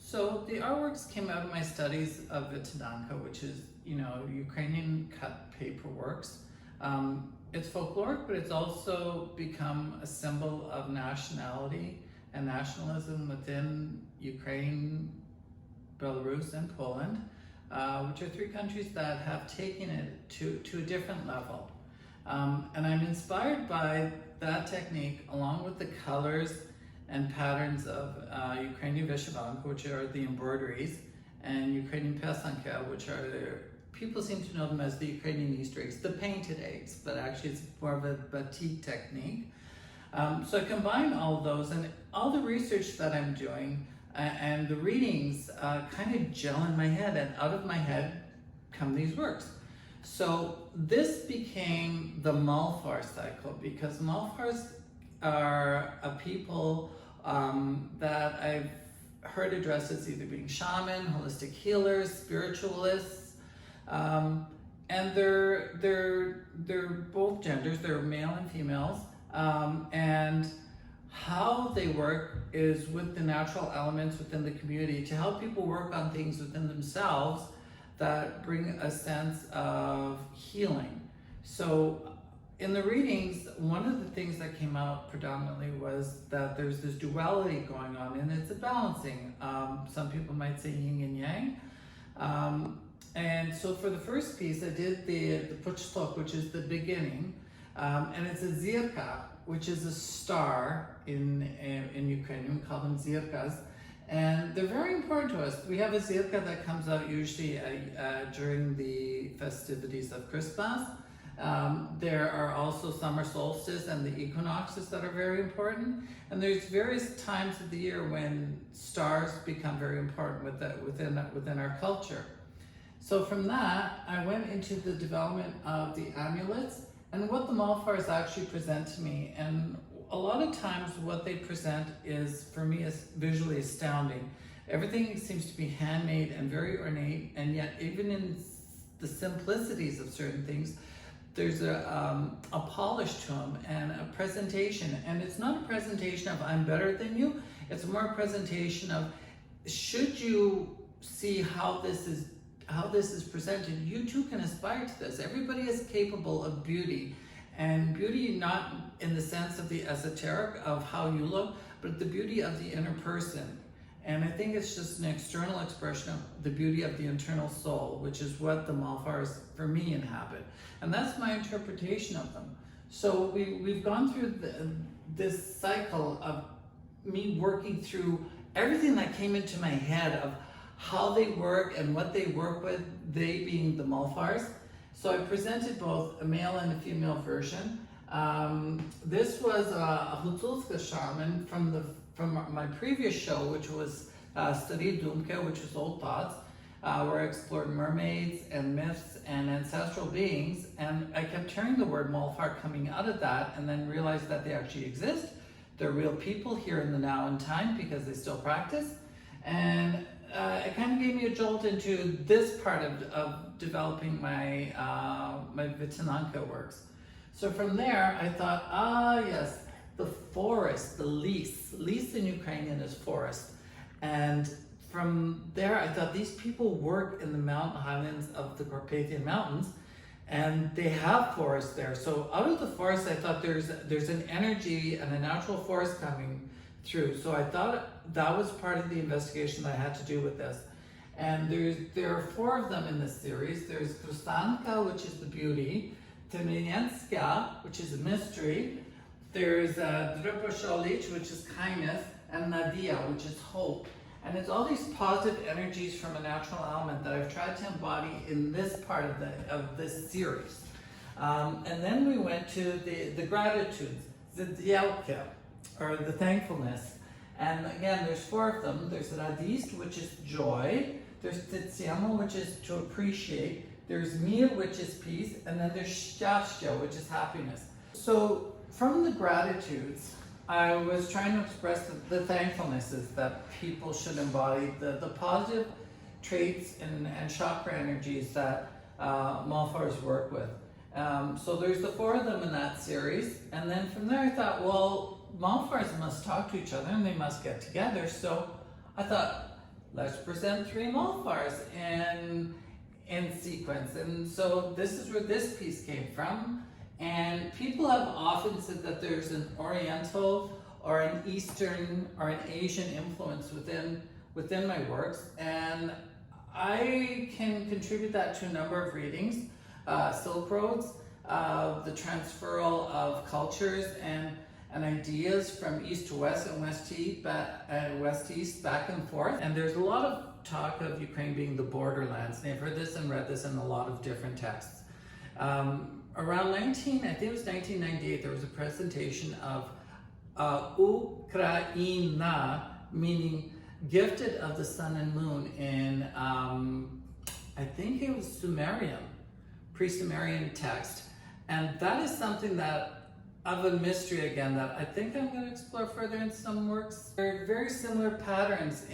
So the artworks came out of my studies of Vytynanka, which is, Ukrainian cut paperworks. It's folkloric, but it's also become a symbol of nationality and nationalism within Ukraine, Belarus, and Poland, which are three countries that have taken it to a different level. And I'm inspired by that technique, along with the colors and patterns of Ukrainian Vytynanky, which are the embroideries, and Ukrainian Pysanka, which are, people seem to know them as the Ukrainian Easter eggs, the painted eggs, but actually it's more of a batik technique. So I combine all of those, and all the research that I'm doing and the readings kind of gel in my head, and out of my head come these works. So this became the Malfur Cycle, because Malfurs are a people that I've heard addressed as either being shaman, holistic healers, spiritualists, and they're both genders, they're male and females, and how they work is with the natural elements within the community to help people work on things within themselves that bring a sense of healing. So in the readings, one of the things that came out predominantly was that there's this duality going on, and it's a balancing. Some people might say yin and yang. And so for the first piece, I did the Puchtok, which is the beginning, and it's a zirka, which is a star in Ukrainian. We call them zirkas. And they're very important to us. We have a zirka that comes out usually during the festivities of Christmas. There are also summer solstice and the equinoxes that are very important. And there's various times of the year when stars become very important within our culture. So from that, I went into the development of the amulets and what the Malfurs actually present to me. And a lot of times what they present is, for me, is visually astounding. Everything seems to be handmade and very ornate, and yet even in the simplicities of certain things, there's a polish to them and a presentation. And it's not a presentation of I'm better than you, it's more a presentation of, should you see how this is presented, you too can aspire to this. Everybody is capable of beauty. And beauty not in the sense of the esoteric of how you look, but the beauty of the inner person. And I think it's just an external expression of the beauty of the internal soul, which is what the Malfurs, for me, inhabit. And that's my interpretation of them. So we've gone through this cycle of me working through everything that came into my head of how they work and what they work with, they being the Malfurs. So I presented both a male and a female version. This was a Hutzulska shaman from my previous show, which was Studied Dumke, which was Old Thoughts, where I explored mermaids and myths and ancestral beings. And I kept hearing the word Malfur coming out of that, and then realized that they actually exist. They're real people here in the now and time because they still practice. And it kind of gave me a jolt into this part of developing my my Vytynanka works. So from there, I thought, yes, the forest, the lis. Lis in Ukrainian is forest. And from there, I thought these people work in the mountain highlands of the Carpathian Mountains, and they have forest there. So out of the forest, I thought there's an energy and a natural forest coming through. So I thought that was part of the investigation that I had to do with this. And there are four of them in this series. There's Krustanka, which is the beauty, Temnienska, which is a mystery. There's Drposholic, which is kindness, and Nadia, which is hope. And it's all these positive energies from a natural element that I've tried to embody in this part of this series. And then we went to the gratitudes, the Dielka, or the thankfulness. And again, there's four of them. There's Radist, which is joy. There's Tsiamo, which is to appreciate. There's Mir, which is peace. And then there's Shtashtya, which is happiness. So from the gratitudes, I was trying to express the thankfulnesses that people should embody, the positive traits and chakra energies that Malfurs work with. So there's the four of them in that series. And then from there I thought, well, Malfurs must talk to each other and they must get together. So I thought, let's present 3 Malfars in sequence. And so this is where this piece came from. And people have often said that there's an Oriental or an Eastern or an Asian influence within my works. And I can contribute that to a number of readings, Silk Roads, the transferal of cultures and ideas from east to west and west to east, back and forth. And there's a lot of talk of Ukraine being the borderlands, and I've heard this and read this in a lot of different texts. Around I think it was 1998, there was a presentation of Ukraina, meaning gifted of the sun and moon, in I think it was Sumerian, pre-Sumerian text. And that is something that of a mystery again that I think I'm going to explore further in some works. There are very similar patterns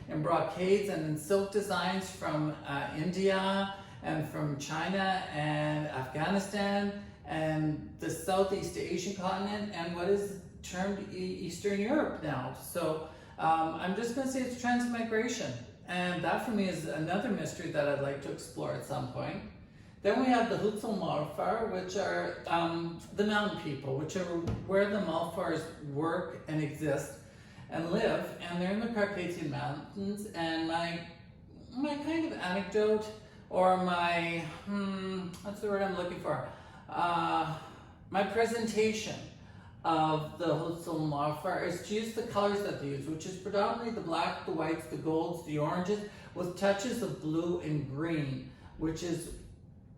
in brocades and in silk designs from India and from China and Afghanistan and the Southeast Asian continent and what is termed Eastern Europe now. So I'm just going to say it's transmigration, and that for me is another mystery that I'd like to explore at some point. Then we have the Hutzul Malfur, which are the mountain people, which are where the Malfars work and exist and live, and they're in the Carpathian Mountains. And my kind of anecdote, or my, what's the word I'm looking for? My presentation of the Hutzul Malfur is to use the colors that they use, which is predominantly the black, the whites, the golds, the oranges, with touches of blue and green, which is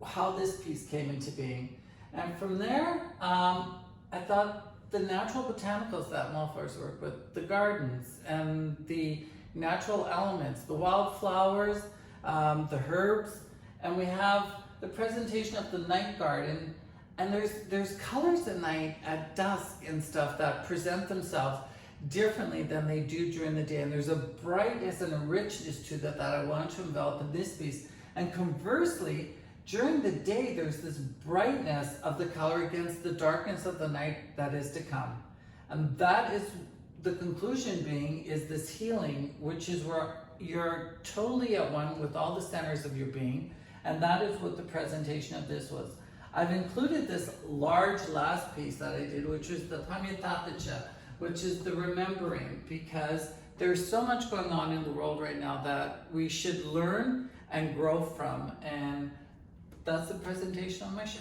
how this piece came into being. And from there, I thought the natural botanicals that Malfars work with, the gardens and the natural elements, the wildflowers, the herbs, and we have the presentation of the night garden. And there's colors at night, at dusk and stuff, that present themselves differently than they do during the day. And there's a brightness and a richness to that I want to envelop in this piece. And conversely, during the day, there's this brightness of the color against the darkness of the night that is to come. And that is the conclusion being, is this healing, which is where you're totally at one with all the centers of your being. And that is what the presentation of this was. I've included this large last piece that I did, which was the Pamyatatacha, which is the remembering, because there's so much going on in the world right now that we should learn and grow from. And that's the presentation on my show.